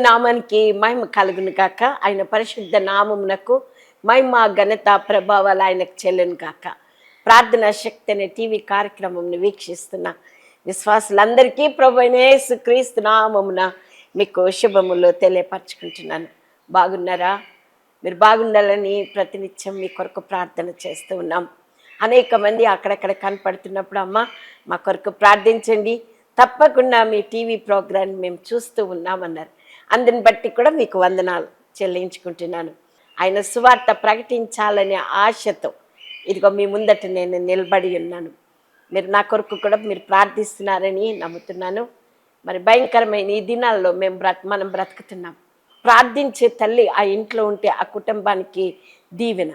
నామానికి మహిమ కలుగును గాక. ఆయన పరిశుద్ధ నామమునకు మహిమ ఘనత ప్రభావాలు ఆయనకు చెల్లును గాక. ప్రార్థనా శక్తి అనే టీవీ కార్యక్రమంను వీక్షిస్తున్న విశ్వాసులందరికీ ప్రభు అయిన యేసుక్రీస్తు నామమున మీకు శుభములు తెలియపరచుకుంటున్నాను. బాగున్నారా? మీరు బాగుండాలని ప్రతినిత్యం మీ కొరకు ప్రార్థన చేస్తూ ఉన్నాం. అనేక మంది అక్కడక్కడ కనపడుతున్నప్పుడు అమ్మ మా కొరకు ప్రార్థించండి, తప్పకుండా మీ టీవీ ప్రోగ్రాం మేము చూస్తూ ఉన్నామన్నారు. అందుని బట్టి కూడా మీకు వందనాలు చెల్లించుకుంటున్నాను. ఆయన సువార్త ప్రకటించాలనే ఆశతో ఇదిగో మీ ముందట నేను నిలబడి ఉన్నాను. మీరు నా కొరకు కూడా మీరు ప్రార్థిస్తున్నారని నమ్ముతున్నాను. మరి భయంకరమైన ఈ దినాల్లో మనం బ్రతుకుతున్నాం. ప్రార్థించే తల్లి ఆ ఇంట్లో ఉంటే ఆ కుటుంబానికి దీవెన.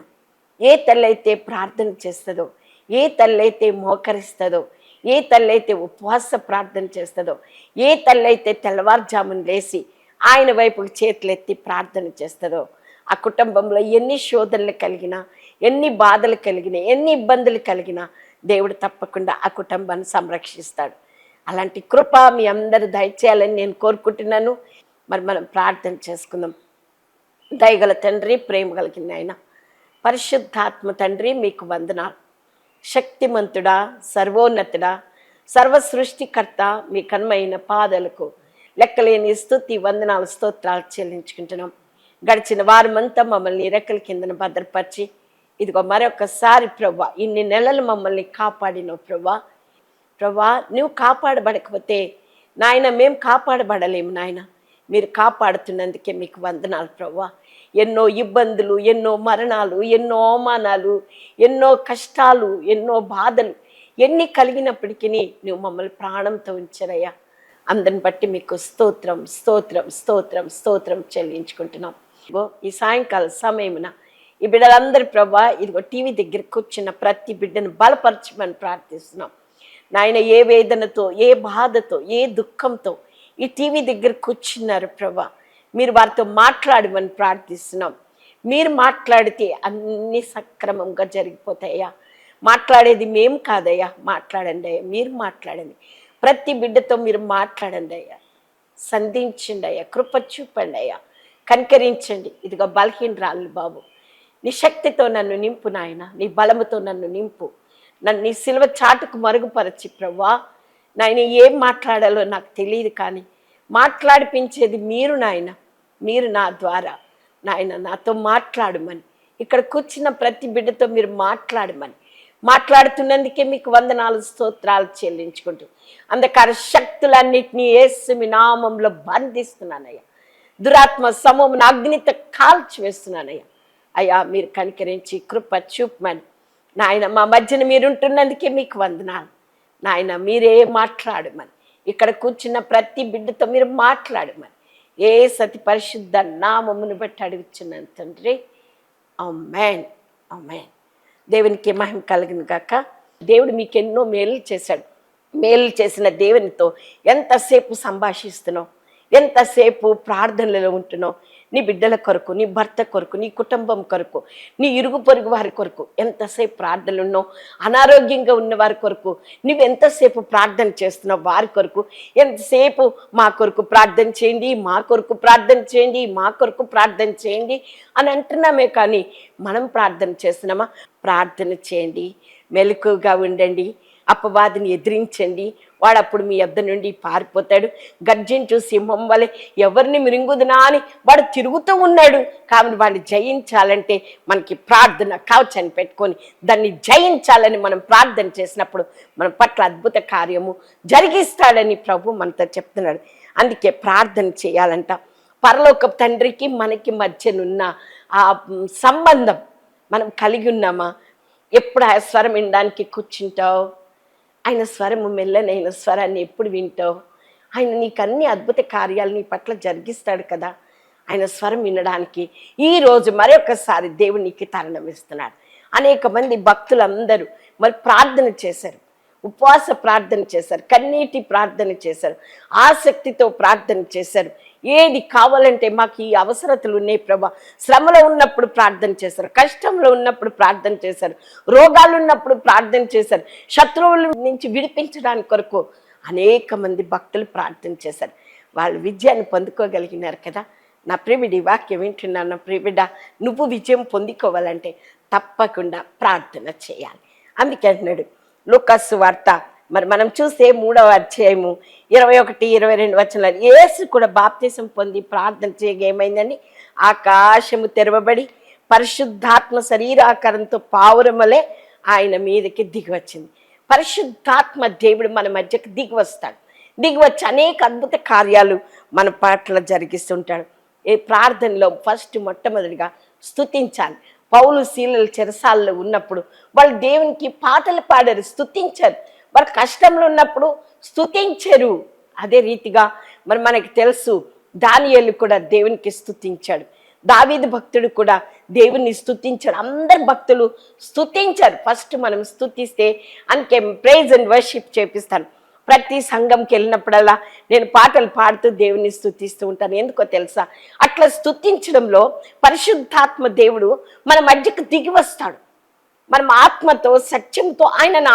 ఏ తల్లి అయితే ప్రార్థన చేస్తుందో, ఏ తల్లి అయితే మోకరిస్తుందో, ఏ తల్లి అయితే ఉపవాస ప్రార్థన చేస్తుందో, ఏ తల్లి అయితే తెల్లవారుజామున లేచి ఆయన వైపుకి చేతులెత్తి ప్రార్థన చేస్తుందో, ఆ కుటుంబంలో ఎన్ని శోధనలు కలిగినా, ఎన్ని బాధలు కలిగినా, ఎన్ని ఇబ్బందులు కలిగినా దేవుడు తప్పకుండా ఆ కుటుంబాన్ని సంరక్షిస్తాడు. అలాంటి కృప మీ అందరూ దయచేయాలని నేను కోరుకుంటున్నాను. మరి మనం ప్రార్థన చేసుకుందాం. దయగల తండ్రి, ప్రేమ కలిగిన ఆయన, పరిశుద్ధాత్మ తండ్రి, మీకు వందనాలు. శక్తిమంతుడా, సర్వోన్నతుడా, సర్వ సృష్టికర్త, మీ కన్మైన పాదాలకు లెక్కలేని స్తుతి వందనాలు స్తోత్రాలు చెల్లించుకుంటున్నాం. గడిచిన వారమంతా మమ్మల్ని రెక్కల కిందన భద్రపరిచి ఇదిగో మరొకసారి ప్రభా ఇన్ని నెలలు మమ్మల్ని కాపాడిన ప్రభా నువ్వు కాపాడబడకపోతే నాయన మేము కాపాడబడలేము. నాయన మీరు కాపాడుతున్నందుకే మీకు వందనాలు ప్రభా. ఎన్నో ఇబ్బందులు, ఎన్నో మరణాలు, ఎన్నో అవమానాలు, ఎన్నో కష్టాలు, ఎన్నో బాధలు ఎన్ని కలిగినప్పటికీ నువ్వు మమ్మల్ని ప్రాణంతో ఉంచారయ్యా. అందరిని బట్టి మీకు స్తోత్రం స్తోత్రం స్తోత్రం స్తోత్రం చెల్లించుకుంటున్నాం. ఈ సాయంకాల సమయమున ఈ బిడ్డలందరి ప్రభా ఇదిగో టీవీ దగ్గర కూర్చున్న ప్రతి బిడ్డను బలపరచమని ప్రార్థిస్తున్నాం. నాయన ఏ వేదనతో, ఏ బాధతో, ఏ దుఃఖంతో ఈ టీవీ దగ్గర కూర్చున్నారు ప్రభా, మీరు వారితో మాట్లాడమని ప్రార్థిస్తున్నాం. మీరు మాట్లాడితే అన్నీ సక్రమంగా జరిగిపోతాయా. మాట్లాడేది మేము కాదయ్యా, మాట్లాడండి అయ్యా, మీరు మాట్లాడండి. ప్రతి బిడ్డతో మీరు మాట్లాడండి అయ్యా, సంధించండి అయ్యా, కృప చూపండి అయ్యా, కనికరించండి. ఇదిగో బలహీనరాలు బాబు, నీ శక్తితో నన్ను నింపు నాయన, నీ బలముతో నన్ను నింపు, నన్ను నీ సిలువ చాటుకు మరుగుపరచి ప్రభా. నాయన ఏం మాట్లాడాలో నాకు తెలియదు, కానీ మాట్లాడిపించేది మీరు నాయన. మీరు నా ద్వారా నాయన నాతో మాట్లాడమని, ఇక్కడ కూర్చున్న ప్రతి బిడ్డతో మీరు మాట్లాడమని, మాట్లాడుతున్నందుకే మీకు వందనాలు స్తోత్రాలు చెల్లించుకుంటూ అంధకార శక్తులన్నిటినీ యేసు మీ నామంలో బంధిస్తున్నానయ్యా. దురాత్మ సమూహమును అగ్నితో కాల్చివేస్తున్నానయ్యా. అయ్యా మీరు కనికరించి కృప చూపమని నాయన మా మధ్యన మీరుంటున్నందుకే మీకు వందనాలు. నాయన మీరే మాట్లాడమని, ఇక్కడ కూర్చున్న ప్రతి బిడ్డతో మీరు మాట్లాడమని ఏ సతి పరిశుద్ధ నామమును బట్టి అడుగుచున్నాను తండ్రి. ఆమేన్ ఆమేన్. దేవునికి మహిమ కలిగిన గాక. దేవుడు మీకు ఎన్నో మేలు చేశాడు. మేలు చేసిన దేవునితో ఎంతసేపు సంభాషిస్తున్నావు, ఎంతసేపు ప్రార్థనలలో ఉంటున్నావు. నీ బిడ్డల కొరకు, నీ భర్త కొరకు, నీ కుటుంబం కొరకు, నీ ఇరుగు పొరుగు వారి కొరకు ఎంతసేపు ప్రార్థనలు ఉన్నావు. అనారోగ్యంగా ఉన్న వారి కొరకు నువ్వు ఎంతసేపు ప్రార్థన చేస్తున్నావు. వారి కొరకు ఎంతసేపు మా కొరకు ప్రార్థన చేయండి, మా కొరకు ప్రార్థన చేయండి, మా కొరకు ప్రార్థన చేయండి అని అంటున్నామే, కానీ మనం ప్రార్థన చేస్తున్నామా? ప్రార్థన చేయండి, మెలకుగా ఉండండి, అపవాదిని ఎదిరించండి. వాడు అప్పుడు మీ యొద్ద నుండి పారిపోతాడు. గర్జించు సింహం వలె ఎవరిని మిరింగుదునా అని వాడు తిరుగుతూ ఉన్నాడు. కాబట్టి వాడిని జయించాలంటే మనకి ప్రార్థన కవచాన్ని పెట్టుకొని దాన్ని జయించాలని మనం ప్రార్థన చేసినప్పుడు మన పట్ల అద్భుత కార్యము జరిగిస్తాడని ప్రభు మనతో చెప్తున్నాడు. అందుకే ప్రార్థన చేయాలంట. పరలోక తండ్రికి మనకి మధ్యనున్న ఆ సంబంధం మనం కలిగి ఉన్నామా? ఎప్పుడు ఆ స్వరం వినడానికి కూర్చుంటావు? ఆయన స్వరము మెల్లనైన స్వరాన్ని ఎప్పుడు వింటావు? ఆయన నీకు అన్ని అద్భుత కార్యాలు నీ పట్ల జరిగిస్తాడు కదా. ఆయన స్వరం వినడానికి ఈరోజు మరొకసారి దేవుడు నీకు తరుణం ఇస్తున్నాడు. అనేక మంది భక్తులందరూ మరి ప్రార్థన చేశారు, ఉపవాస ప్రార్థన చేశారు, కన్నీటి ప్రార్థన చేశారు, ఆసక్తితో ప్రార్థన చేశారు. ఏది కావాలంటే మాకు ఈ అవసరతలు ఉన్నాయి ప్రభా, శ్రమలో ఉన్నప్పుడు ప్రార్థన చేశారు, కష్టంలో ఉన్నప్పుడు ప్రార్థన చేశారు, రోగాలు ఉన్నప్పుడు ప్రార్థన చేశారు, శత్రువుల నుంచి విడిపించడానికి కొరకు అనేక మంది భక్తులు ప్రార్థన చేశారు. వాళ్ళు విజయాన్ని పొందుకోగలిగినారు కదా. నా ప్రియబిడ్డ ఈ వాక్యం వింటున్నాను. నా ప్రియబిడ్డ, నువ్వు విజయం పొందుకోవాలంటే తప్పకుండా ప్రార్థన చేయాలి. అందుకే అంటున్నాడు లూకాసు వార్త మరి మనం చూస్తే 3వ అధ్యాయము 21, 22 వచనాలు. యేసు కూడా బాప్తిసం పొంది ప్రార్థన చేయగా ఏమైందని, ఆకాశము తెరవబడి పరిశుద్ధాత్మ శరీరాకారంతో పావురమలే ఆయన మీదకి దిగి వచ్చింది. పరిశుద్ధాత్మ దేవుడు మన మధ్యకి దిగి వస్తాడు. దిగి వచ్చి అనేక అద్భుత కార్యాలు మన పట్ల జరిగిస్తుంటాడు. ఈ ప్రార్థనలో మొట్టమొదటిగా స్తుతించాలి. పౌలు శీలలు చెరసాలలో ఉన్నప్పుడు వాళ్ళు దేవునికి పాటలు పాడారు, స్తుతించారు. వాళ్ళు కష్టంలో ఉన్నప్పుడు స్తుతించరు. అదే రీతిగా మరి మనకి తెలుసు దానియేలు కూడా దేవునికి స్తుతించాడు. దావీదు భక్తుడు కూడా దేవుని స్తుతించాడు. అందరు భక్తులు స్తుతించారు. మనం స్తుతిస్తే అందుకే ప్రైజ్ అండ్ వర్షిప్ చేపిస్తాను. ప్రతి సంఘంకి వెళ్ళినప్పుడల్లా నేను పాటలు పాడుతూ దేవుని స్తుతిస్తూ ఉంటాను. ఎందుకో తెలుసా, అట్లా స్తుతించడంలో పరిశుద్ధాత్మ దేవుడు మన మధ్యకు దిగి వస్తాడు. మనం ఆత్మతో సత్యంతో ఆయనను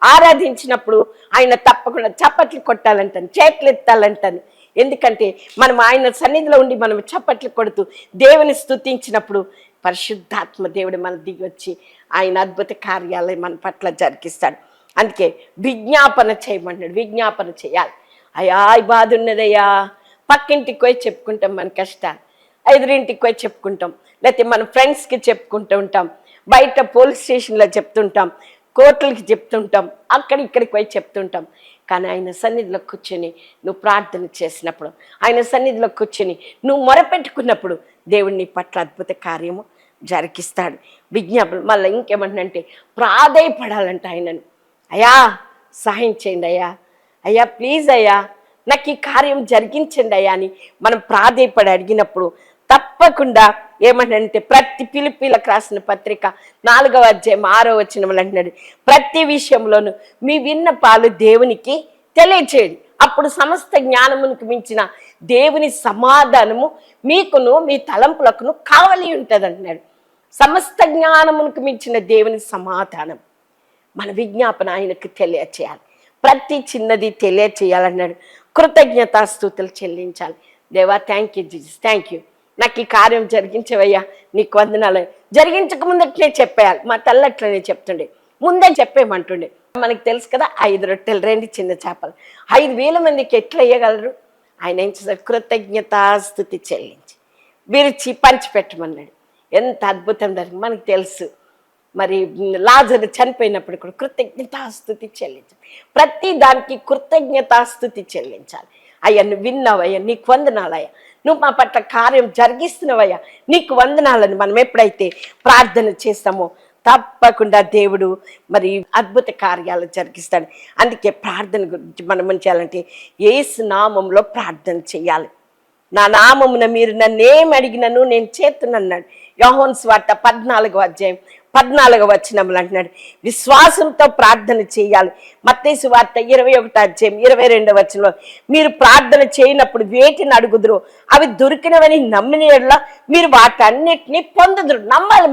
ఆరాధించినప్పుడు ఆయన తప్పకుండా చప్పట్లు కొట్టాలంటాను, చేతులు ఎత్తాలంటాను. ఎందుకంటే మనం ఆయన సన్నిధిలో ఉండి మనం చప్పట్లు కొడుతూ దేవుని స్తుతించినప్పుడు పరిశుద్ధాత్మ దేవుడు మన దిగి వచ్చి ఆయన అద్భుత కార్యాలు మన పట్ల జరిగిస్తాడు. అందుకే విజ్ఞాపన చేయమన్నాడు. విజ్ఞాపన చేయాలి. అయ్యా ఈ బాధ ఉన్నదయ్యా, పక్కింటికి పోయి చెప్పుకుంటాం మన కష్టాలు, ఎదురింటికి పోయి చెప్పుకుంటాం, లేకపోతే మన ఫ్రెండ్స్కి చెప్పుకుంటూ ఉంటాం, బయట పోలీస్ స్టేషన్లో చెప్తుంటాం, కోర్టులకి చెప్తుంటాం, ఇక్కడికి పోయి చెప్తుంటాం. కానీ ఆయన సన్నిధిలో కూర్చొని నువ్వు ప్రార్థన చేసినప్పుడు, ఆయన సన్నిధిలో కూర్చొని నువ్వు మొరపెట్టుకున్నప్పుడు దేవుడు నీ పట్ల అద్భుత కార్యము జరిగిస్తాడు. విజ్ఞాపన మళ్ళీ ఇంకేమంటే ప్రాధేయపడాలంట ఆయనను. అయ్యా సహాయం చేయండి అయ్యా, అయ్యా ప్లీజ్ అయ్యా నాకు ఈ కార్యం జరిగించండి అయ్యా అని మనం ప్రాధేయపడి అడిగినప్పుడు తప్పకుండా ఏమంటే ప్రతి ఫిలిప్పీలకు రాసిన పత్రిక 4వ అధ్యాయం 6వ వచనంలో అంటున్నాడు, ప్రతి విషయంలోనూ మీ విన్నపాలు దేవునికి తెలియచేయండి, అప్పుడు సమస్త జ్ఞానమునికి మించిన దేవుని సమాధానము మీకును మీ తలంపులకును కావలి ఉంటుంది అంటున్నాడు. సమస్త జ్ఞానమునికి మించిన దేవుని సమాధానం మన విజ్ఞాపన ఆయనకు తెలియచేయాలి. ప్రతి చిన్నది తెలియచేయాలన్నాడు. కృతజ్ఞతాస్తుతులు చెల్లించాలి. దేవా thank you Jesus, thank you, నాకు ఈ కార్యం జరిగించవయ్యా, నీకు వందనాలు. జరిగించక ముందట్లే చెప్పేయాలి. మా తల్లి అట్లనే చెప్తుండే, ముందే చెప్పేయమంటుండే. మనకు తెలుసు కదా, 5 రొట్టెలు 2 చిన్న చేపలు 5,000 మందికి ఎట్లా వేయగలరు? ఆయన ఏం చేశారు? కృతజ్ఞతాస్తుతి చెల్లించి విరిచి పంచిపెట్టమన్నాడు. ఎంత అద్భుతం జరిగింది మనకు తెలుసు. మరి లాజరు చనిపోయినప్పుడు కూడా కృతజ్ఞతాస్తుతి చెల్లించాలి. ప్రతి దానికి కృతజ్ఞతాస్తుతి చెల్లించాలి. అయ్యా నువ్వు విన్నావయ్యా, నీకు వందనాలయ్యా, నువ్వు మా పట్ల కార్యం జరిగిస్తున్నావయ్యా, నీకు వందనాలని మనం ఎప్పుడైతే ప్రార్థన చేస్తామో తప్పకుండా దేవుడు మరి అద్భుత కార్యాలు జరిగిస్తాడు. అందుకే ప్రార్థన గురించి మనం ఏం చేయాలంటే యేసు నామంలో ప్రార్థన చేయాలి. నా నామమున మీరు నన్నేం అడిగినను నేను చేస్తున్నాడు. యోహాను సువార్త 14వ అధ్యాయం 14వ వచనంలో అంటున్నాడు, విశ్వాసంతో ప్రార్థన చేయాలి. మత్తయి సువార్త 21వ అధ్యాయం 22వ వచనంలో, మీరు ప్రార్థన చేయనప్పుడు వేటిని అడుగుదురు అవి దొరికినవని నమ్మిన యెడల మీరు వాటన్నిటిని పొందుదురు. నమ్మాలి.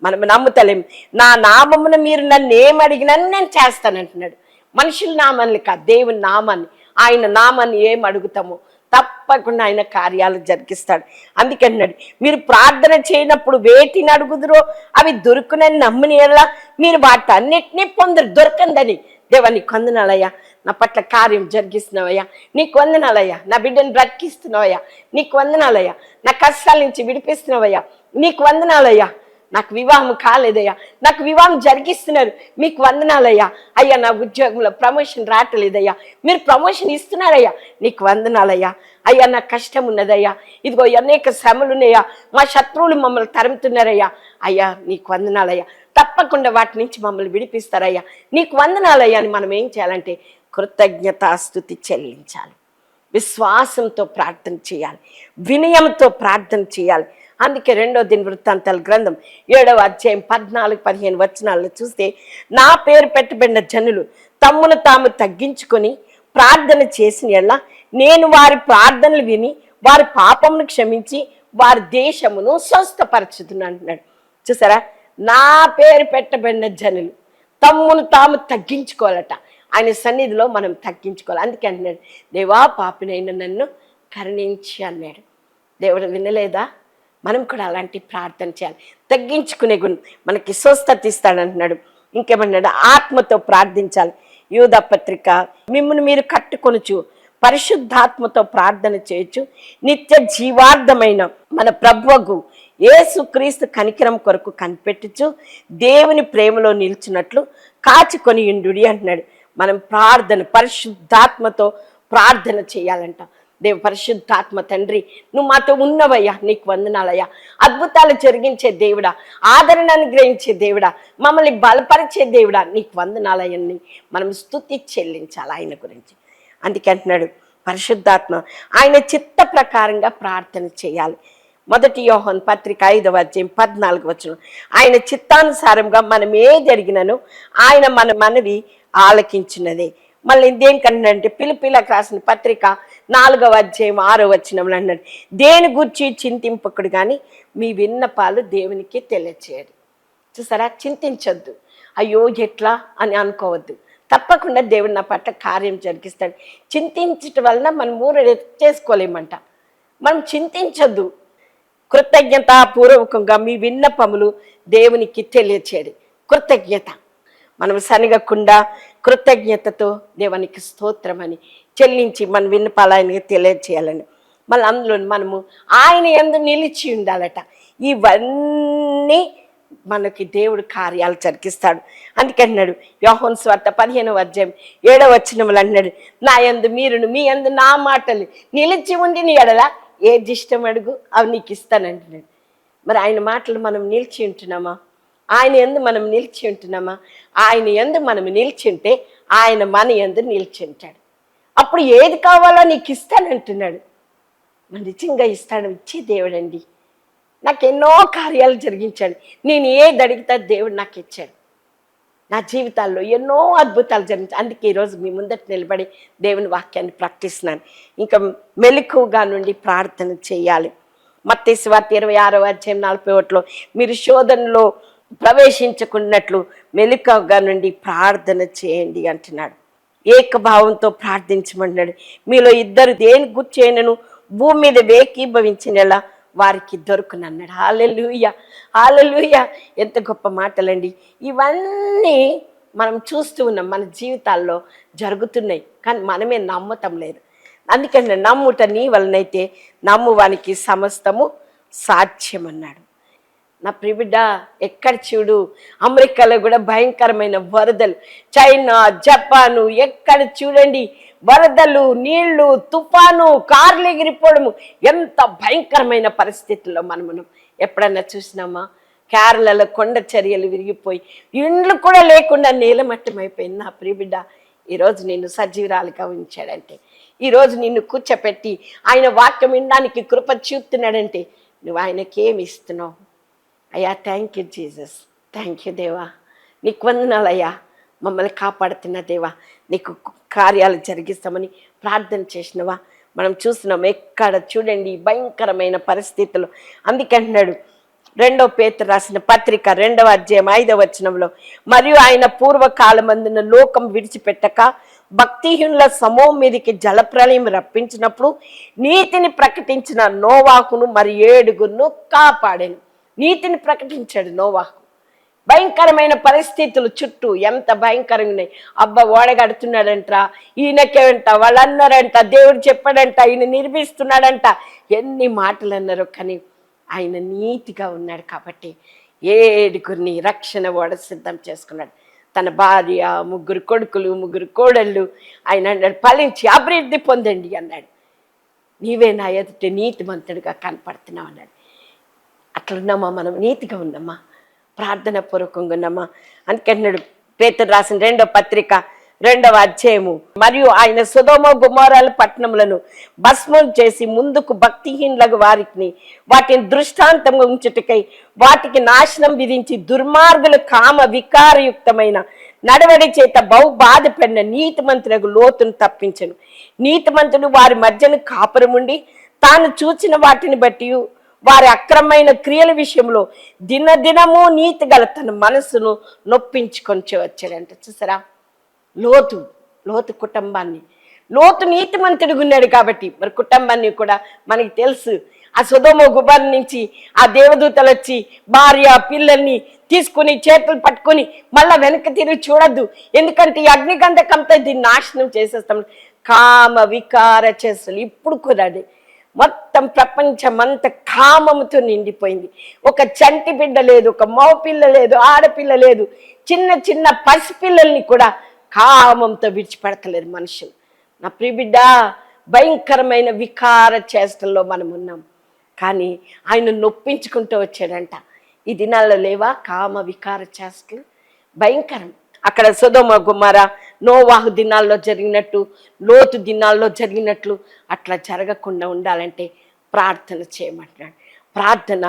మనం నమ్ముతలేం. నా నామమున మీరు నన్ను ఏం అడిగినా నేను చేస్తానంటున్నాడు. మనుషుల నామాన్ని కాదు, దేవుని నామాన్ని, ఆయన నామాన్ని ఏం అడుగుతామో తప్పకుండా ఆయన కార్యాలు జరిగిస్తాడు. అందుకన్నాడు, మీరు ప్రార్థన చేయనప్పుడు వేటిని అడుగుదురో అవి దొరుకునని నమ్మిన యెడల మీరు వాటన్నిటినీ పొందరు. దొరకందని దేవా నీకు వందనాలయ్యా, నా పట్ల కార్యం జరిగిస్తున్నావయ్యా, నీకు వందనాలయ్యా, నా బిడ్డను బ్రతికిస్తున్నావయ్యా, నీకు వందనాలయ్యా, నా కష్టాల నుంచి విడిపిస్తున్నావయ్యా, నీకు వందనాలయ్యా, నాకు వివాహం కాలేదయ్యా, నాకు వివాహం జరిగిస్తున్నారు, మీకు వందనాలయ్యా, అయ్యా నా ఉద్యోగంలో ప్రమోషన్ రావట్లేదయ్యా, మీరు ప్రమోషన్ ఇస్తున్నారయ్యా, నీకు వందనాలయ్యా, అయ్యా నాకు కష్టం ఉన్నదయ్యా, ఇదిగో అనేక శ్రమలు ఉన్నాయా, మా శత్రువులు మమ్మల్ని తరుముతున్నారయ్యా, అయ్యా నీకు వందనాలయ్యా, తప్పకుండా వాటి నుంచి మమ్మల్ని విడిపిస్తారయ్యా, నీకు వందనాలయ్యా అని మనం ఏం చేయాలంటే కృతజ్ఞతాస్తుతి చెల్లించాలి. విశ్వాసంతో ప్రార్థన చేయాలి, వినయంతో ప్రార్థన చేయాలి. అందుకే 2వ దినవృత్తాంతాల గ్రంథం 7వ అధ్యాయం 14-15 వచనాలను చూస్తే, నా పేరు పెట్టబడిన జనులు తమ్మును తాము తగ్గించుకొని ప్రార్థన చేసిన యెడల నేను వారి ప్రార్థనలు విని వారి పాపమును క్షమించి వారి దేశమును స్వస్థపరచుతున్నాను అంటున్నాడు. చూసారా, నా పేరు పెట్టబడిన జనులు తమ్మును తాము తగ్గించుకోవాలట. ఆయన సన్నిధిలో మనం తగ్గించుకోవాలి. అందుకే అంటున్నాడు, దేవా పాపినైన నన్ను కరుణించి అన్నాడు. దేవుడు వినలేదా? మనం కూడా అలాంటి ప్రార్థన చేయాలి. తగ్గించుకునే గుణం మనకి స్వస్థత ఇస్తాడంటున్నాడు. ఇంకేమన్నాడు? ఆత్మతో ప్రార్థించాలి. యూదా పత్రిక, మిమ్మల్ని మీరు కట్టుకొనుచు పరిశుద్ధాత్మతో ప్రార్థన చేయొచ్చు, నిత్య జీవార్థమైన మన ప్రభువుకు యేసుక్రీస్తు కనికరం కొరకు కనిపెట్టుచు దేవుని ప్రేమలో నిలిచినట్లు కాచుకొని ఇండుడి అంటున్నాడు. మనం ప్రార్థన పరిశుద్ధాత్మతో ప్రార్థన చేయాలంట. పరిశుద్ధాత్మ తండ్రి, నువ్వు మాతో ఉన్నవయ్యా, నీకు వందనాలయ్యా. అద్భుతాలు జరిగించే దేవుడా, ఆదరణ అనుగ్రహించే దేవుడా, మమ్మల్ని బలపరిచే దేవుడా, నీకు వందనాలయ్యని మనం స్తుతి చెల్లించాలి ఆయన గురించి. అందుకే అంటున్నాడు పరిశుద్ధాత్మ ఆయన చిత్త ప్రకారంగా ప్రార్థన చేయాలి. 1 యోహాను పత్రిక 5వ అధ్యాయం 14వ వచనం, ఆయన చిత్తానుసారంగా మనం ఏ జరిగినను ఆయన మన మనవి ఆలకించినదే. మళ్ళీ దేనికంటే పిలిపిలకు రాసిన పత్రిక 4వ అధ్యాయం 6వ వచనంలో అన్నాడు, దేని గురించి చింతింపకుడు కానీ మీ విన్నపాలు దేవునికి తెలియచేయడు. చూసారా, చింతించొద్దు, అయ్యో ఎట్లా అని అనుకోవద్దు. తప్పకుండా దేవుడు నా పట్ల కార్యం జరిగిస్తాడు. చింతించటం వలన మనం ఊరు చేసుకోలేమంట. మనం చింతించొద్దు, కృతజ్ఞతాపూర్వకంగా మీ విన్నపములు దేవునికి తెలియచేయడు. కృతజ్ఞత మనం సనగకుండా కృతజ్ఞతతో దేవునికి స్తోత్రం అని చెల్లించి మన విన్నపాలు ఆయనకి తెలియచేయాలని. మళ్ళీ అందులో మనము ఆయన యందు నిలిచి ఉండాలట. ఇవన్నీ మనకి దేవుడు కార్యాలు జరిగిస్తాడు. అందుకే అన్నాడు యోహాను సువార్త 15వ అధ్యాయం 7వ వచనంలో అన్నాడు, నా యందు మీరును మీ యందు నా మాటలు నిలిచి ఉండి నీ ఎడల ఏది ఇష్టం అడుగు అవి నీకు ఇస్తానంటున్నాడు. మరి ఆయన మాటలు మనం నిలిచి ఉంటున్నామా? ఆయన యందు మనం నిలిచి ఉంటున్నామా? ఆయన యందు మనం నిలిచి ఉంటే ఆయన మన యందు నిలిచి ఉంటాడు. అప్పుడు ఏది కావాలో నీకు ఇస్తానంటున్నాడు. మరి నిజంగా ఇస్తాడు, ఇచ్చే దేవుడండి. నాకు ఎన్నో కార్యాలు జరిగించాడు. నేను ఏది అడిగితే దేవుడు నాకు ఇచ్చాడు. నా జీవితాల్లో ఎన్నో అద్భుతాలు జరిగించాయి. అందుకే ఈరోజు మీ ముందట నిలబడి దేవుని వాక్యాన్ని ప్రకటిస్తున్నాను. ఇంకా మెలకువగా నుండి ప్రార్థన చేయాలి. మత్తయి సువార్త 26వ అధ్యాయం 41లో మీరు శోధనలో ప్రవేశించకున్నట్లు మెలకువగా నుండి ప్రార్థన చేయండి అంటున్నాడు. ఏకభావంతో ప్రార్థించమన్నాడు. మీలో ఇద్దరు దేని గుర్చేయనను భూమి మీద ఏకీభవించినలా వారికి దొరుకునన్నాడు. హల్లెలూయా, హల్లెలూయా. ఎంత గొప్ప మాటలండి. ఇవన్నీ మనం చూస్తూ ఉన్నాం, మన జీవితాల్లో జరుగుతున్నాయి, కానీ మనమే నమ్మటం లేదు. అందుకని నమ్ముట నీ వలనైతే నమ్మువానికి సమస్తము సాధ్యమన్నాడు. నా ప్రిబిడ్డ, ఎక్కడ చూడు అమెరికాలో కూడా భయంకరమైన వరదలు, చైనా, జపాను, ఎక్కడ చూడండి వరదలు, నీళ్లు, తుఫాను, కార్లు ఎగిరిపోవడము, ఎంత భయంకరమైన పరిస్థితుల్లో మనం ఎప్పుడన్నా చూసినామా? కేరళలో కొండ చర్యలు విరిగిపోయి ఇండ్లు కూడా లేకుండా నేలమట్టమైపోయింది. నా ప్రియబిడ్డ, ఈరోజు నిన్ను సజీవురాలుగా ఉంచాడంటే, ఈరోజు నిన్ను కూర్చోపెట్టి ఆయన వాక్యం వినడానికి కృప చూపుతున్నాడంటే నువ్వు ఆయనకేమి ఇస్తున్నావు? అయ్యా, thank you Jesus, thank you దేవా, నీకు వందనాలయ్యా, మమ్మల్ని కాపాడుతున్న దేవా, నీకు కార్యాలు జరిగిస్తామని ప్రార్థన చేసినవా? మనం చూస్తున్నాం ఎక్కడ చూడండి భయంకరమైన పరిస్థితులు. అందుకంటున్నాడు 2వ పేతురు రాసిన పత్రిక 2వ అధ్యాయం 5వ వచనంలో, మరియు ఆయన పూర్వకాలమందున లోకం విడిచిపెట్టక భక్తిహీనుల సమూహం మీదకి జలప్రలయం రప్పించినప్పుడు నీతిని ప్రకటించిన నోవాహును మరి 7గురును కాపాడాను. నీతిని ప్రకటించాడు నోవాహు. భయంకరమైన పరిస్థితులు చుట్టూ ఎంత భయంకరంగా ఉన్నాయి. అబ్బా ఓడగడుతున్నాడంట, ఈయనకేంట, వాళ్ళు అన్నారంట, దేవుడు చెప్పాడంట, ఈయన నిర్మిస్తున్నాడంట, ఎన్ని మాటలు అన్నారు. కానీ ఆయన నీతిగా ఉన్నాడు కాబట్టి 7గురిని రక్షణ ఓడ సిద్ధం చేసుకున్నాడు. తన భార్య, 3 కొడుకులు, 3 కోడళ్ళు ఆయన అన్నాడు, ఫలించి అభివృద్ధి పొందండి అన్నాడు. నీవే నా ఎదుట నీతిమంతుడిగా కనపడుతున్నావు అన్నాడు. అట్లున్నామా? మనం నీతిగా ఉన్నామా? ప్రార్థన పూర్వకంగా ఉన్నామా? అందుకన్నాడు పేతురు రాసిన 2వ పత్రిక 2వ అధ్యాయము, మరియు ఆయన సొదొమ గొమొర్రా పట్టణములను భస్మం చేసి ముందుకు భక్తిహీనులకు వారిని వాటిని దృష్టాంతంగా ఉంచుటకై వాటికి నాశనం విధించి దుర్మార్గులు కామ వికారయుక్తమైన నడవడి చేత బహు బాధపడిన నీతిమంతులకు లోతును తప్పించను. నీతిమంతుడు వారి మధ్యను కాపురముండి తాను చూచిన వాటిని బట్టి వారి అక్రమైన క్రియల విషయంలో దినదినము నీతి గల తన మనసును నొప్పించుకొని వచ్చాడంట. చూసారా, లోతు లోతు కుటుంబాన్ని. లోతు నీతిమంతుడిగా ఉన్నాడు కాబట్టి మరి కుటుంబాన్ని కూడా మనకి తెలుసు. ఆ సొదొమ గుబర్ నుంచి ఆ దేవదూతలు వచ్చి భార్య పిల్లల్ని తీసుకుని చేతులు పట్టుకొని మళ్ళా వెనక్కి తిరిగి చూడద్దు, ఎందుకంటే ఈ అగ్నిగంధకంతో దీన్ని నాశనం చేసేస్తాం. కామ వికార చేస్తలు ఇప్పుడు కూడా మొత్తం ప్రపంచమంతా కామముతో నిండిపోయింది. ఒక చంటి బిడ్డ లేదు, ఒక మగపిల్ల లేదు, ఆడపిల్ల లేదు, చిన్న చిన్న పసిపిల్లల్ని కూడా కామంతో విడిచిపెడతలేదు మనుషులు. నా ప్రియబిడ్డ, భయంకరమైన వికార చేష్టల్లో మనం ఉన్నాం. కానీ ఆయన నొప్పించుకుంటూ వచ్చాడంట. ఈ దినాల్లో లేవా కామ వికార చేష్టలు? భయంకరం. అక్కడ సొదొమ గొమొర్రా నోవాహు దినాల్లో జరిగినట్టు, లోతు దినాల్లో జరిగినట్లు అట్లా జరగకుండా ఉండాలంటే ప్రార్థన చేయమంటున్నాడు. ప్రార్థన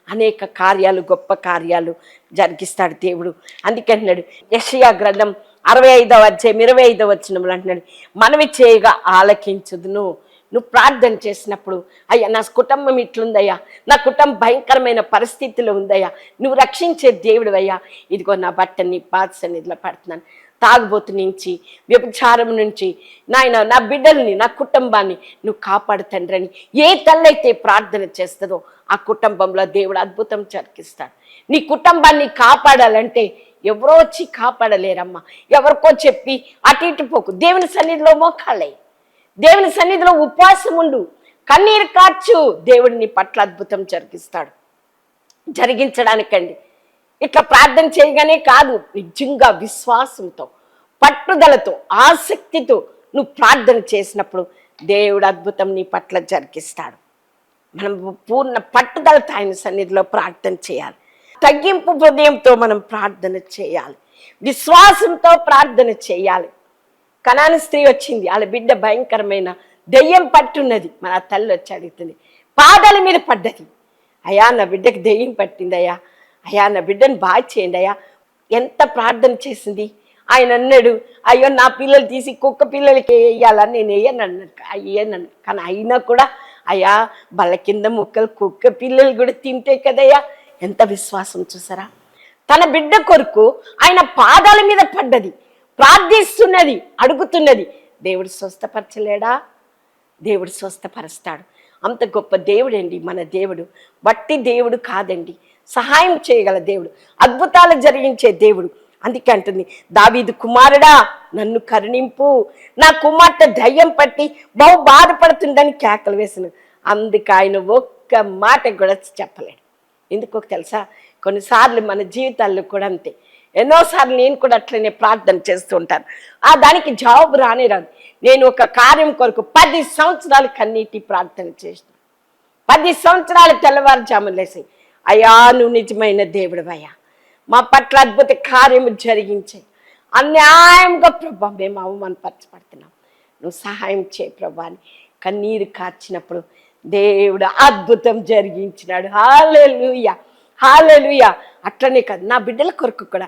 అనేక కార్యాలు, గొప్ప కార్యాలు జరిగిస్తాడు దేవుడు. అందుకే అంటున్నాడు యెషయా గ్రంథం 65వ అధ్యాయం 25వ వచనంలో అంటున్నాడు, మనవి చేయగా ఆలకించుదును. నువ్వు ప్రార్థన చేసినప్పుడు, అయ్యా నా కుటుంబం ఇట్లుందయ్యా, నా కుటుంబం భయంకరమైన పరిస్థితిలో ఉందయ్యా, నువ్వు రక్షించే దేవుడు అయ్యా, ఇదిగో నా బట్టని పాద సన్నిధిలో పడుతున్నాను, తాగుబోతు నుంచి వ్యభిచారం నుంచి నాయన నా బిడ్డల్ని నా కుటుంబాన్ని నువ్వు కాపాడు తండ్రి అని ఏ తల్లైతే ప్రార్థన చేస్తుందో ఆ కుటుంబంలో దేవుడు అద్భుతం జరిగిస్తాడు. నీ కుటుంబాన్ని కాపాడాలంటే ఎవరో వచ్చి కాపాడలేరమ్మా. ఎవరికో చెప్పి అటు ఇటు పోకు. దేవుని సన్నిధిలో మోకాళ్ళే, దేవుని సన్నిధిలో ఉపవాసం ఉండు, కన్నీరు కార్చు. దేవుడు నీ పట్ల అద్భుతం జరిగించడానికండి. ఇట్లా ప్రార్థన చేయగానే కాదు, నిజంగా విశ్వాసంతో, పట్టుదలతో, ఆసక్తితో నువ్వు ప్రార్థన చేసినప్పుడు దేవుడు అద్భుతం నీ పట్ల జరిగిస్తాడు. మనం పూర్ణ పట్టుదలతో ఆయన సన్నిధిలో ప్రార్థన చేయాలి. తగ్గింపు హృదయంతో మనం ప్రార్థన చేయాలి. విశ్వాసంతో ప్రార్థన చేయాలి. కనాను స్త్రీ వచ్చింది, వాళ్ళ బిడ్డ భయంకరమైన దెయ్యం పట్టున్నది. మన తల్లి వచ్చి అడుగుతుంది, పాదాల మీద పడ్డది. అయ్యా నా బిడ్డకి దెయ్యం పట్టింది అయ్యా, అయ్యా నా బిడ్డను బాగా చేయండి అయ్యా. ఎంత ప్రార్థన చేసింది. ఆయన అన్నాడు, అయ్యో నా పిల్లలు తీసి కుక్క పిల్లలకి వేయాలని నేను వేయనన్నాను. కానీ అయినా కూడా అయ్యా బల్ల కింద ముక్కలు కుక్క పిల్లలు కూడా తింటే కదయ్యా. ఎంత విశ్వాసం చూసారా. తన బిడ్డ కొరకు ఆయన పాదాల మీద పడ్డది, ప్రార్థిస్తున్నది, అడుగుతున్నది. దేవుడు స్వస్థపరచలేడా? దేవుడు స్వస్థపరుస్తాడు. అంత గొప్ప దేవుడండి మన దేవుడు. వట్టి దేవుడు కాదండి, సహాయం చేయగల దేవుడు, అద్భుతాలు జరిగించే దేవుడు. అందుకే అంటుంది, దావీదు కుమారుడా నన్ను కరుణింపు, నా కుమార్తె దయ్యం పట్టి బహు బాధపడుతుందని కేకలు వేసిన. అందుకు ఆయన ఒక్క మాట కూడా చెప్పలేడు. ఎందుకో తెలుసా, కొన్నిసార్లు మన జీవితాల్లో కూడా అంతే. ఎన్నోసార్లు నేను కూడా అట్లనే ప్రార్థన చేస్తూ ఉంటాను, దానికి జవాబు రానే రాదు. నేను ఒక కార్యం కొరకు 10 సంవత్సరాలు కన్నీటి ప్రార్థన చేసిన, 10 సంవత్సరాలు తెల్లవారుజామున లేసి, అయ్యా నువ్వు నిజమైన దేవుడు అయ్యా, మా పట్ల అద్భుత కార్యము జరిగించే, అన్యాయంగా ప్రభా మేము అవమానపరచబడుతున్నాం, నువ్వు సహాయం చేయ ప్రభా అని కన్నీరు కార్చినప్పుడు దేవుడు అద్భుతం జరిగించినాడు. హల్లెలూయా, హల్లెలూయా. అట్లనే కాదు, నా బిడ్డల కొరకు కూడా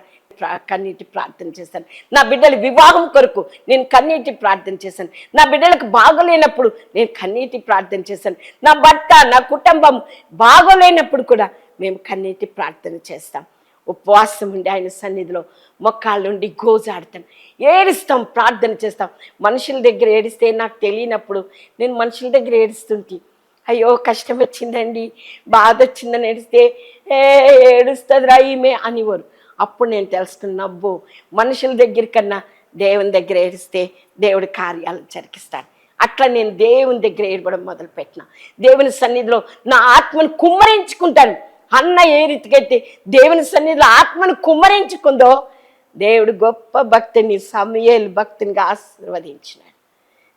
కన్నీటి ప్రార్థన చేశాను. నా బిడ్డల వివాహం కొరకు నేను కన్నీటి ప్రార్థన చేశాను. నా బిడ్డలకు బాగోలేనప్పుడు నేను కన్నీటి ప్రార్థన చేశాను. నా భర్త, నా కుటుంబం బాగోలేనప్పుడు కూడా మేము కన్నీటి ప్రార్థన చేస్తాం. ఉపవాసం ఉండి ఆయన సన్నిధిలో మొక్కాళ్ళ నుండి గోజాడతాం, ఏడుస్తాం, ప్రార్థన చేస్తాం. మనుషుల దగ్గర ఏడిస్తే నాకు తెలియనప్పుడు నేను మనుషుల దగ్గర ఏడుస్తుంటే, అయ్యో కష్టం వచ్చిందండి, బాధ వచ్చిందని ఏడిస్తే ఏడుస్తుందిరా ఈమె అనేవారు. అప్పుడు నేను తెలుసుకున్న, అబ్బో మనుషుల దగ్గర కన్నా దేవుని దగ్గర ఏడిస్తే దేవుడి కార్యాలు జరిగిస్తాడు. అట్లా నేను దేవుని దగ్గర ఏడవడం మొదలుపెట్టిన. దేవుని సన్నిధిలో నా ఆత్మను కుమ్మరించుకుంటాను. అన్న ఏ రీతికైతే దేవుని సన్నిధిలో ఆత్మను కుమ్మరించుకుందో, దేవుడు గొప్ప భక్తుని సమూయేలు భక్తునిగా ఆశీర్వదించినాడు.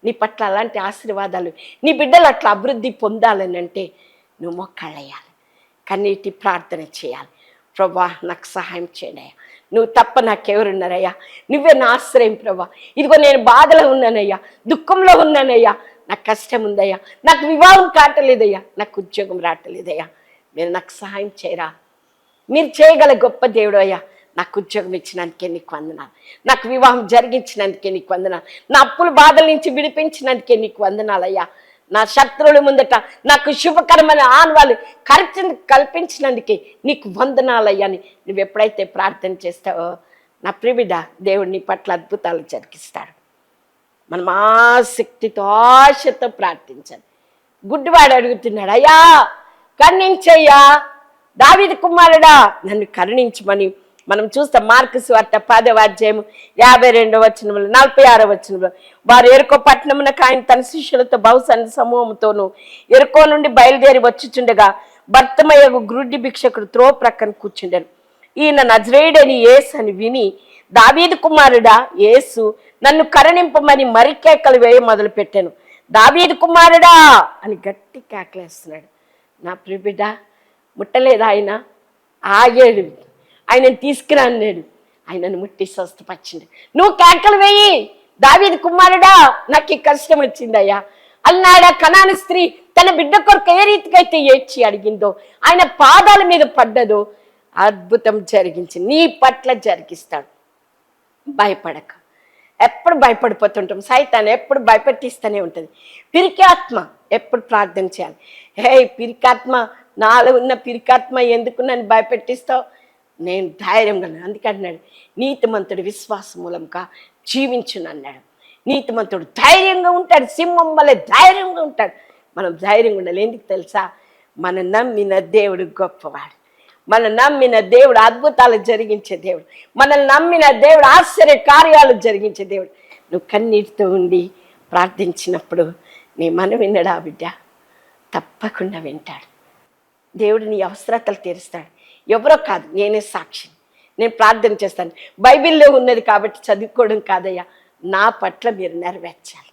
నీ పట్ల అలాంటి ఆశీర్వాదాలు నీ బిడ్డలు అట్లా అభివృద్ధి పొందాలని అంటే నువ్వు మొక్కళ్ళేయాలి, కన్నీటి ప్రార్థన చేయాలి. ప్రభా నాకు సహాయం చేయనయ్యా, నువ్వు తప్ప నాకెవరున్నారయ్యా, నువ్వే నా ఆశ్రయం ప్రభా. ఇదిగో నేను బాధలో ఉన్నానయ్యా, దుఃఖంలో ఉన్నానయ్యా, నాకు కష్టం ఉందయ్యా, నాకు వివాహం కావట్లేదయ్యా, నాకు ఉద్యోగం రావట్లేదయ్యా, మీరు నాకు సహాయం చేయరా. మీరు చేయగల గొప్ప దేవుడు అయ్యా. నాకు ఉద్యోగం ఇచ్చినందుకే నీకు వందనాలు, నాకు వివాహం జరిగించినందుకే నీకు వందనాలు, నా అప్పుల బాధల నుంచి విడిపించినందుకే నీకు వందనాలయ్యా. నా శత్రువుల ముందట నాకు శుభకరమైన ఆనవాళ్ళు కల్పించినందుకే నీకు వందనాలయ్యా అని నువ్వు ఎప్పుడైతే ప్రార్థన చేస్తావో నా ప్రియబిడ్డ, దేవుడు నీ పట్ల అద్భుతాలు జరిగిస్తాడు. మనం ఆసక్తితో ఆశతో ప్రార్థించాలి. గుడ్డివాడు అడుగుతున్నాడు, అయ్యా కరుణించయ్యా, దావీదు కుమారుడా నన్ను కరుణించమని మనం చూస్తాం. మార్కు సువార్త 10వ అధ్యాయం 52వ వచనంలో 46వ వచనంలో, వారు ఎరుకో పట్టణమునకు ఆయన తన శిష్యులతో బహుసన్న సమూహంతోనూ ఎరుకో నుండి బయలుదేరి వచ్చుచుండగా భర్తమయ్యకు గ్రుడ్డి భిక్షకుడు త్రో ప్రక్కన కూర్చుండెను. ఈయన నజరేయుడని యేసు అని విని, దావీదు కుమారుడా యేసు నన్ను కరుణింపమని మరి కేకలు వేయ మొదలు పెట్టాను. దావీదు కుమారుడా అని గట్టి కేకలేస్తున్నాడు. నా ప్రియబిడ్డ ముట్టలేదు, ఆయన ఆగాడు, ఆయనను తీసుకురా అన్నాడు. ఆయనను ముట్టి స్వస్థపరిచిండు. నువ్వు కేకలు వేయి, దావీదు కుమారుడా నాకు ఈ కష్టం వచ్చిందయ్యా అన్నాడా. కనాను స్త్రీ తన బిడ్డ కొరకు ఏ రీతిగా అయితే ఏడ్చి అడిగిందో, ఆయన పాదాల మీద పడ్డదో అద్భుతం జరిగించి నీ పట్ల జరిగిస్తాడు. భయపడక. ఎప్పుడు భయపడిపోతుంటాం. సైతాన్ని ఎప్పుడు భయపెట్టిస్తూనే ఉంటుంది. పిరికాత్మ ఎప్పుడు ప్రార్థన చేయాలి. హే పిరికాత్మ, నాలో ఉన్న పిరికాత్మ ఎందుకు నన్ను భయపెట్టిస్తావు? నేను ధైర్యంగా, అందుకే అన్నాడు నీతిమంతుడు విశ్వాస మూలంగా జీవించును అన్నాడు. నీతిమంతుడు ధైర్యంగా ఉంటాడు, సింహం వల్ల ధైర్యంగా ఉంటాడు. మనం ధైర్యంగా ఉండాలి. ఎందుకు తెలుసా? మనం నమ్మిన దేవుడు గొప్పవాడు. మనం నమ్మిన దేవుడు అద్భుతాలు జరిగించే దేవుడు. మనల్ని నమ్మిన దేవుడు ఆశ్చర్య కార్యాలు జరిగించే దేవుడు. నువ్వు కన్నీటితో ఉండి ప్రార్థించినప్పుడు నీ మనం విన్నడా బిడ్డ? తప్పకుండా వింటాడు. దేవుడు నీ అవసరతలు తీరుస్తాడు. ఎవరో కాదు, నేనే సాక్షి. నేను ప్రార్థన చేస్తాను. బైబిల్లో ఉన్నది కాబట్టి చదువుకోవడం కాదయ్యా, నా పట్ల మీరు నెరవేర్చాలి.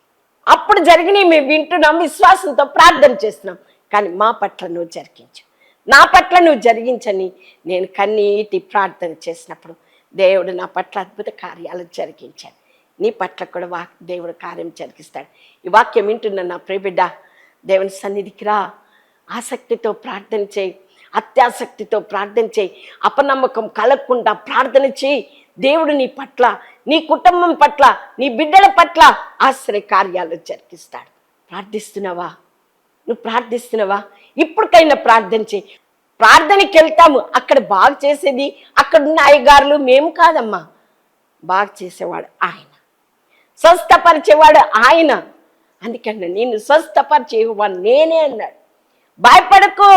అప్పుడు జరిగినవి మేము వింటున్నాం, విశ్వాసంతో ప్రార్థన చేస్తున్నాం. కానీ మా పట్ల నువ్వు జరిగించు, నా పట్ల నువ్వు జరిగించని నేను కన్నీటి ప్రార్థన చేసినప్పుడు దేవుడు నా పట్ల అద్భుత కార్యాలు జరిగించాడు. నీ పట్ల కూడా దేవుడు కార్యం జరిగిస్తాడు. ఈ వాక్యం వింటున్న నా ప్రియబిడ్డ, దేవుని సన్నిధికి రా. ఆసక్తితో ప్రార్థన చేయి, అత్యాసక్తితో ప్రార్థన చేయి. అపనమ్మకం కలగకుండా ప్రార్థన చేయి. దేవుడు నీ పట్ల, నీ కుటుంబం పట్ల, నీ బిడ్డల పట్ల ఆశ్చర్య కార్యాలు జరిగిస్తాడు. ప్రార్థిస్తున్నావా? నువ్వు ప్రార్థిస్తున్నావా? ఇప్పటికైనా ప్రార్థన చేయి. ప్రార్థనకి వెళ్తాము, అక్కడ బాగు చేసేది అక్కడున్న అయ్యగారులు మేము కాదమ్మా. బాగు చేసేవాడు ఆయన, స్వస్థపరిచేవాడు ఆయన. అందుకన్నా నేను స్వస్థపరిచేవాడు నేనే అన్నాడు. భయపడకు,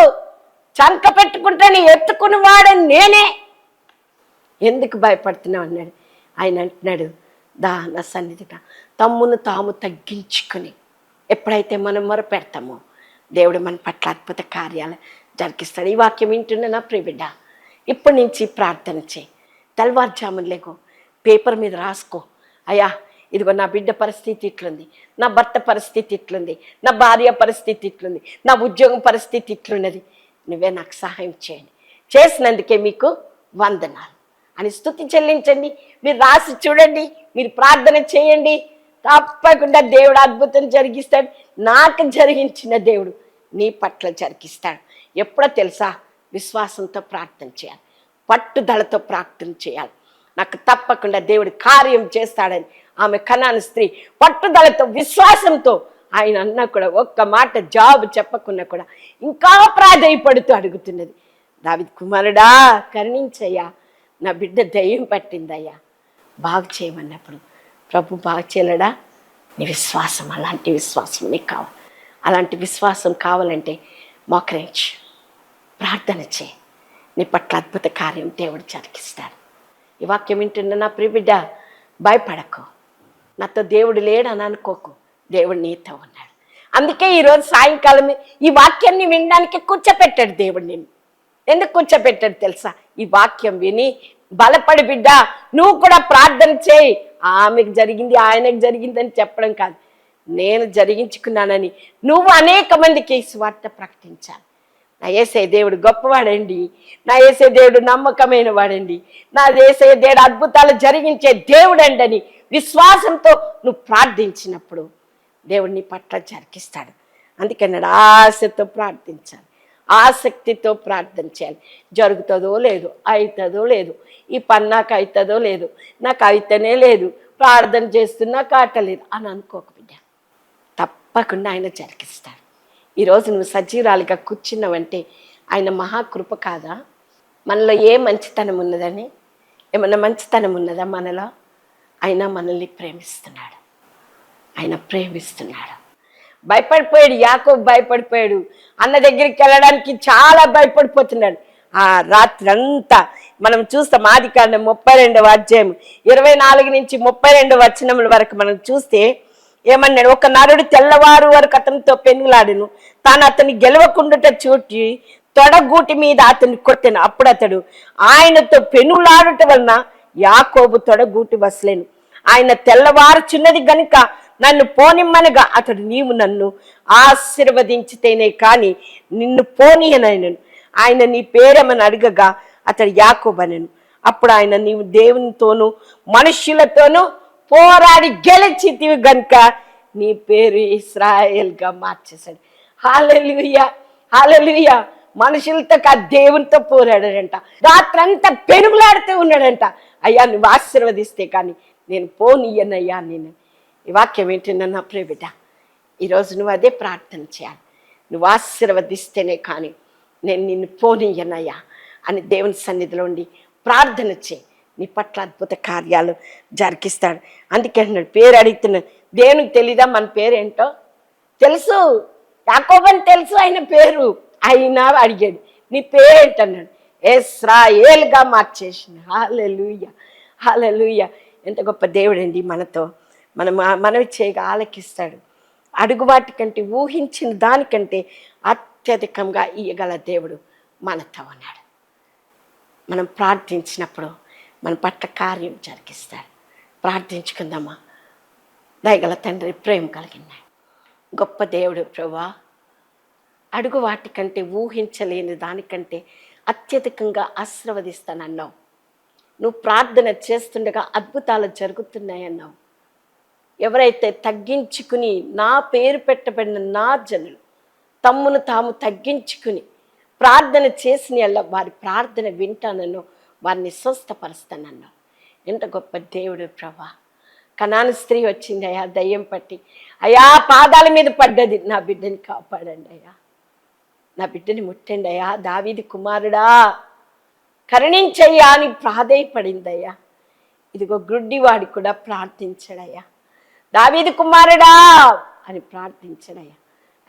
చంక పెట్టుకుంటాను ఎత్తుకుని వాడని నేనే. ఎందుకు భయపడుతున్నావు అన్నాడు. ఆయన అంటున్నాడు, నా సన్నిధిగా తమ్మును తాము తగ్గించుకొని ఎప్పుడైతే మనం మొరపెడతామో దేవుడు మన పట్ల అద్భుత కార్యాలు జరిగిస్తాడు. ఈ వాక్యం వింటున్న నా ప్రియబిడ్డ, ఇప్పటి నుంచి ప్రార్థన చేయి. తెల్లవారుజామున లేకో, పేపర్ మీద రాసుకో, అయ్యా ఇదిగో నా బిడ్డ పరిస్థితి ఇట్లుంది, నా భర్త పరిస్థితి ఇట్లుంది, నా భార్య పరిస్థితి ఇట్లుంది, నా ఉద్యోగం పరిస్థితి ఇట్లున్నది, నువ్వే నాకు సహాయం చేయండి, చేసినందుకే మీకు వందనాలు అని స్తుతి చెల్లించండి. మీరు రాసి చూడండి, మీరు ప్రార్థన చేయండి. తప్పకుండా దేవుడు అద్భుతం జరిగిస్తాడు. నాకు జరిగించిన దేవుడు నీ పట్ల జరిగిస్తాడు. ఎప్పుడో తెలుసా? విశ్వాసంతో ప్రార్థన చేయాలి, పట్టుదలతో ప్రార్థన చేయాలి. నాకు తప్పకుండా దేవుడు కార్యం చేస్తాడని ఆమె కనాను స్త్రీ పట్టుదలతో విశ్వాసంతో ఆయన అన్నా కూడా ఒక్క మాట జవాబు చెప్పకున్నా కూడా ఇంకా ప్రాధేయపడుతూ అడుగుతున్నది, దావీదు కుమారుడా కరుణించయ్యా, నా బిడ్డ దయ్యం పట్టిందయ్యా, బాగు చేయమన్నప్పుడు ప్రభు బాగు చేయలేడా? నీ విశ్వాసం, అలాంటి విశ్వాసం నీకు కావాలి. అలాంటి విశ్వాసం కావాలంటే మోకరించి ప్రార్థన చేయి. నీ పట్ల అద్భుత కార్యం దేవుడు జరిగిస్తాడు. ఈ వాక్యం వింటున్న నా ప్రియబిడ్డ, భయపడకు. నాతో దేవుడు లేడని అనుకోకు, దేవుడు నీతో ఉన్నాడు. అందుకే ఈరోజు సాయంకాలం ఈ వాక్యాన్ని వినడానికి కూర్చోపెట్టాడు దేవుడు నిన్ను. ఎందుకు కూర్చోపెట్టాడు తెలుసా? ఈ వాక్యం విని బలపడి బిడ్డ నువ్వు కూడా ప్రార్థన చేయి. ఆమెకు జరిగింది ఆయనకు జరిగింది అని చెప్పడం కాదు, నేను జరిగించుకున్నానని నువ్వు అనేక మందికి సువార్త ప్రకటించాలి. నా యేసయ్య దేవుడు గొప్పవాడండి, నా యేసయ్య దేవుడు నమ్మకమైన వాడండి, నా యేసయ్య దేవుడు అద్భుతాలు జరిగించే దేవుడండి అని విశ్వాసంతో నువ్వు ప్రార్థించినప్పుడు దేవుడు నీ పట్ల జరిగిస్తాడు. అందుకన్నాడు ఆశతో ప్రార్థించాలి, ఆసక్తితో ప్రార్థన చేయాలి. జరుగుతుందో లేదు, అవుతుందో లేదు, ఈ పని నాకు అవుతుందో లేదు, నాకు అయితేనే లేదు, ప్రార్థన చేస్తున్నా కాటలేదు అని అనుకోక బిడ్డ, తప్పకుండా ఆయన జరిగిస్తాడు. ఈరోజు నువ్వు సజీరాలుగా కూర్చున్నావంటే ఆయన మహాకృప కాదా? మనలో ఏ మంచితనం ఉన్నదని, ఏమన్నా మంచితనం ఉన్నదా మనలో? అయినా మనల్ని ప్రేమిస్తున్నాడు. ఆయన ప్రేమిస్తున్నాడు. భయపడిపోయాడు, యాకోబు భయపడిపోయాడు. అన్న దగ్గరికి వెళ్ళడానికి చాలా భయపడిపోతున్నాడు. ఆ రాత్రి అంతా మనం చూస్తాం. ఆదికాండం 32వ అధ్యాయం 24 నుంచి 32 వచనముల వరకు మనం చూస్తే ఏమన్నాడు, ఒక నరుడు తెల్లవారు వరకు అతనితో పెనుగులాడును, తాను అతన్ని గెలవకుండుట చూచి తొడగూటి మీద అతన్ని కొట్టెను. అప్పుడు అతడు ఆయనతో పెనుగులాడుట వలన యాకోబు తొడగూటి వసలేను. ఆయన తెల్లవారుచున్నది గనుక నన్ను పోనిమ్మనగా అతడు, నీవు నన్ను ఆశీర్వదించితేనే కానీ నిన్ను పోనీయనను. ఆయన నీ పేరేమని అడగగా అతడు యాకోబు అనెను. అప్పుడు ఆయన, నీవు దేవునితోనూ మనుష్యులతోనూ పోరాడి గెలిచితివి గనుక నీ పేరు ఇశ్రాయేల్గా మార్చేశాడు. హల్లెలూయా, హల్లెలూయా. మనుషులతో కాదు, దేవునితో పోరాడాడంట. రాత్రంతా పెనుగులాడుతూ ఉన్నాడంట. అయ్యా, నువ్వు ఆశీర్వదిస్తే కానీ నేను పోనీయనయ్యా. నేను ఈ వాక్యం ఏంటన్నా నా ప్రియ బిడ్డ, ఈరోజు నువ్వు అదే ప్రార్థన చేయాలి. నువ్వు ఆశీర్వదిస్తేనే కానీ నేను నిన్ను పోనీయనయ్యా అని దేవుని సన్నిధిలో ఉండి ప్రార్థన చేయి. నీ పట్ల అద్భుత కార్యాలు జరిగిస్తాడు. అందుకే అన్నాడు, పేరు అడుగుతున్నాడు. దేవునికి తెలీదా మన పేరేంటో? తెలుసు, యాకోబు అని తెలుసు ఆయన పేరు. అయినా అడిగాడు, నీ పేరేంటన్నాడు. ఇశ్రాయేలుగా మార్చేసింది. హల్లెలూయా, హల్లెలూయా. ఎంత గొప్ప దేవుడండి మనతో. మనవి చేయగా ఆలకిస్తాడు. అడుగు వాటి కంటే, ఊహించిన దానికంటే అత్యధికంగా ఇయ్యగల దేవుడు మనతో ఉన్నాడు. మనం ప్రార్థించినప్పుడు మన పట్ల కార్యం జరిగిస్తాడు. ప్రార్థించుకుందామా. దయగల తండ్రి, ప్రేమ కలిగిన గొప్ప దేవుడు ప్రభువా, అడుగు వాటి కంటే, ఊహించలేని దానికంటే అత్యధికంగా ఆశీర్వదిస్తానన్నావు. నువ్వు ప్రార్థన చేస్తుండగా అద్భుతాలు జరుగుతున్నాయన్నావు. ఎవరైతే తగ్గించుకుని నా పేరు పెట్టబడిన నా జనులు తమ్మును తాము తగ్గించుకుని ప్రార్థన చేసిన వారి ప్రార్థన వింటానను, వారిని స్వస్థపరుస్తానన్నావు. ఎంత గొప్ప దేవుడు ప్రభా. కనాను స్త్రీ వచ్చింది అయ్యా, దయ్యం పట్టి. అయ్యా, పాదాల మీద పడ్డది. నా బిడ్డని కాపాడండి అయ్యా, నా బిడ్డని ముట్టండి అయ్యా, దావీదు కుమారుడా కరుణించయ్యా అని ప్రాధేయపడిందయ్యా. ఇదిగో గ్రుడ్డివాడి కూడా ప్రార్థించాడయ్యా, దావీదు కుమారుడా అని ప్రార్థించాడయ్యా.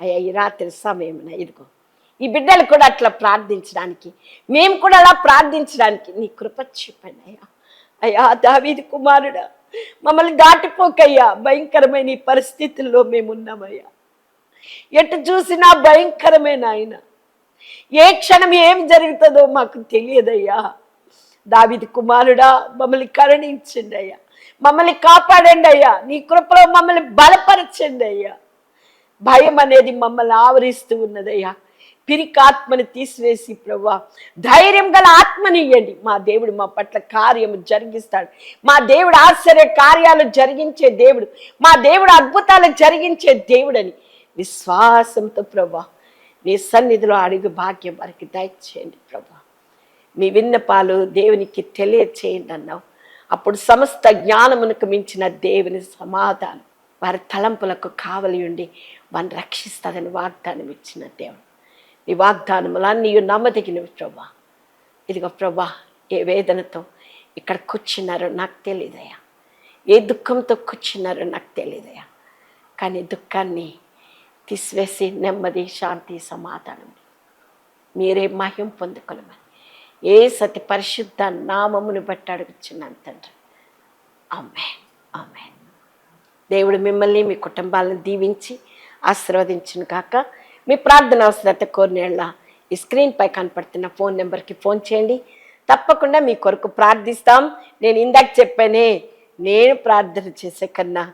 అయ్యా, ఈ రాత్రి సమయమున ఇదిగో ఈ బిడ్డలు కూడా అట్లా ప్రార్థించడానికి, మేము కూడా అలా ప్రార్థించడానికి నీ కృప చూపండి అయ్యా. అయ్యా, దావీదు కుమారుడా మమ్మల్ని దాటిపోకయ్యా. భయంకరమైన ఈ పరిస్థితుల్లో మేమున్నామయ్యా. ఎటు చూసినా భయంకరమైన ఆయన. ఏ క్షణం ఏం జరుగుతుందో మాకు తెలియదయ్యా. దావీదు కుమారుడా మమ్మల్ని కరుణించండి అయ్యా, మమ్మల్ని కాపాడండి అయ్యా, నీ కృపలో మమ్మల్ని బలపరచండి అయ్యా. భయం అనేది మమ్మల్ని ఆవరిస్తూ ఉన్నదయ్యా. పిరికాత్మని తీసివేసి ప్రభువా ధైర్యం గల ఆత్మని ఇవ్వండి. మా దేవుడు మా పట్ల కార్యము జరిగిస్తాడు. మా దేవుడు ఆశ్చర్య కార్యాలు జరిగించే దేవుడు, మా దేవుడు అద్భుతాలు జరిగించే దేవుడని విశ్వాసంతో ప్రభువా నీ సన్నిధిలో అడుగు భాగ్యం వారికి దయచేయండి ప్రభువా. మీ విన్నపాలు దేవునికి తెలియచేయండి అన్నావు. అప్పుడు సమస్త జ్ఞానమునకు మించిన దేవుని సమాధానం వారి తలంపులకు కావలి ఉండి వారిని రక్షిస్తాదని వాగ్దానం ఇచ్చిన దేవుడు. నీ వాగ్దానములన్నీ నమ్మదగినవి ప్రభా. ఇదిగో ప్రభా, ఏ వేదనతో ఇక్కడ కూర్చున్నారో నాకు తెలియదయ్యా, ఏ దుఃఖంతో కూర్చున్నారో నాకు తెలియదయ్యా. కానీ దుఃఖాన్ని తీసివేసి నెమ్మది, శాంతి, సమాధానం మీరే మహిమ పొందుకొనమని ఏ సతి పరిశుద్ధ నామమును బట్టి అడుగుచున్నాను తండ్రి. ఆమేన్, ఆమేన్. దేవుడు మిమ్మల్ని మీ కుటుంబాలను దీవించి ఆశీర్వదించును కాక. మీ ప్రార్థన అవసరత కోరినేళ్ళ ఈ స్క్రీన్పై కనపడుతున్న ఫోన్ నెంబర్కి ఫోన్ చేయండి. తప్పకుండా మీ కొరకు ప్రార్థిస్తాం. నేను ఇందాక చెప్పానే, నేను ప్రార్థన చేసే కన్నా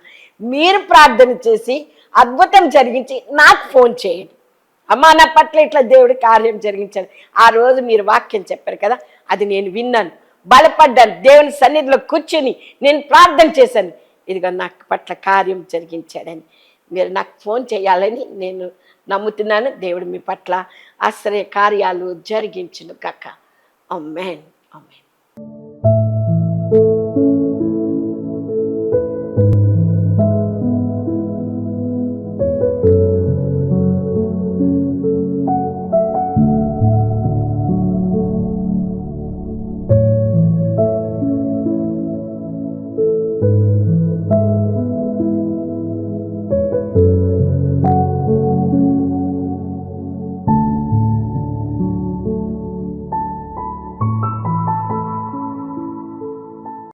మీరు ప్రార్థన చేసి అద్భుతం జరిగించి నాకు ఫోన్ చేయండి. అమ్మా, నా పట్ల ఇట్లా దేవుడి కార్యం జరిగించాడు. ఆ రోజు మీరు వాక్యం చెప్పారు కదా, అది నేను విన్నాను, బలపడ్డాను, దేవుని సన్నిధిలో కూర్చొని నేను ప్రార్థన చేశాను, ఇదిగో నాకు పట్ల కార్యం జరిగించాడని మీరు నాకు ఫోన్ చేయాలని నేను నమ్ముతున్నాను. దేవుడు మీ పట్ల ఆశ్చర్య కార్యాలు జరిగించును గాక. ఆమేన్, ఆమేన్.